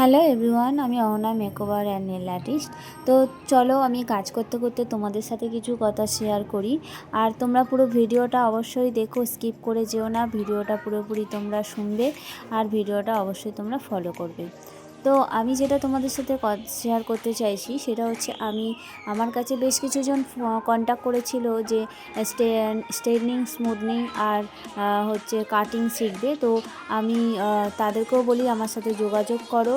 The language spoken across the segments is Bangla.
হ্যালো এভরিওয়ান, আমি Ahana makeover and nail artist. তো চলো আমি কাজ করতে করতে তোমাদের সাথে কিছু কথা শেয়ার করি। আর তোমরা পুরো ভিডিওটা অবশ্যই দেখো, স্কিপ করে যেও না, ভিডিওটা পুরোপুরি তোমরা শুনবে আর ভিডিওটা অবশ্যই তোমরা ফলো করবে। তো আমি যেটা তোমাদের সাথে শেয়ার করতে চাইছি সেটা হচ্ছে, আমার কাছে বেশ কিছুজন কন্ট্যাক্ট করেছিল যে স্ট্রেটনিং, স্মুথনিং আর হচ্ছে কাটিং শিখবে। তো আমি তাদেরকেও বলি আমার সাথে যোগাযোগ করো,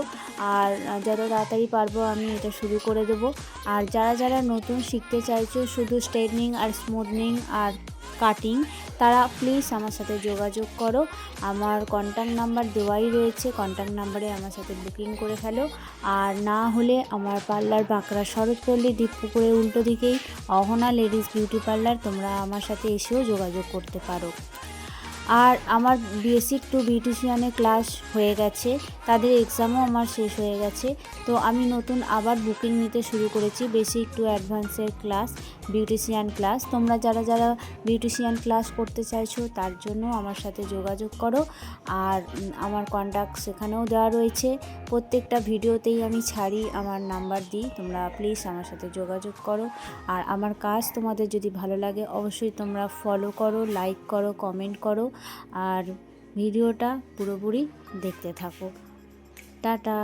আর যত তাড়াতাড়ি পারবো আমি এটা শুরু করে দেবো। আর যারা যারা নতুন শিখতে চাইছো শুধু স্ট্রেটনিং আর স্মুথনিং আর কাটিং, তারা প্লিজ আমার সাথে যোগাযোগ করো। আমার কন্ট্যাক্ট নাম্বার দেওয়াই রয়েছে, কন্ট্যাক্ট নাম্বারে আমার সাথে বুকিং করে ফেলো। আর না হলে আমার পার্লার বাঁকড়া শরৎপল্লী দ্বীপপুকুরের উল্টো দিকেই অহনা লেডিস বিউটি পার্লার, তোমরা আমার সাথে এসেও যোগাযোগ করতে পারো। আর আমার বেসিক টু বিউটিশিয়ানের ক্লাস হয়ে গেছে, তাদের এক্সামও আমার শেষ হয়ে গেছে। তো আমি নতুন আবার বুকিং নিতে শুরু করেছি বেসিক টু অ্যাডভান্সের ক্লাস, বিউটিশিয়ান ক্লাস। তোমরা যারা যারা বিউটিশিয়ান ক্লাস করতে চাইছো তার জন্য আমার সাথে যোগাযোগ করো। আর আমার কন্ট্যাক্ট সেখানেও দেওয়া রয়েছে, প্রত্যেকটা ভিডিওতেই আমি ছাড়ি, আমার নাম্বার দিই, তোমরা প্লিজ আমার সাথে যোগাযোগ করো। আর আমার কাজ তোমাদের যদি ভালো লাগে অবশ্যই তোমরা ফলো করো, লাইক করো, কমেন্ট করো আর ভিডিওটা পুরোপুরি দেখতে থাকো। টাটা।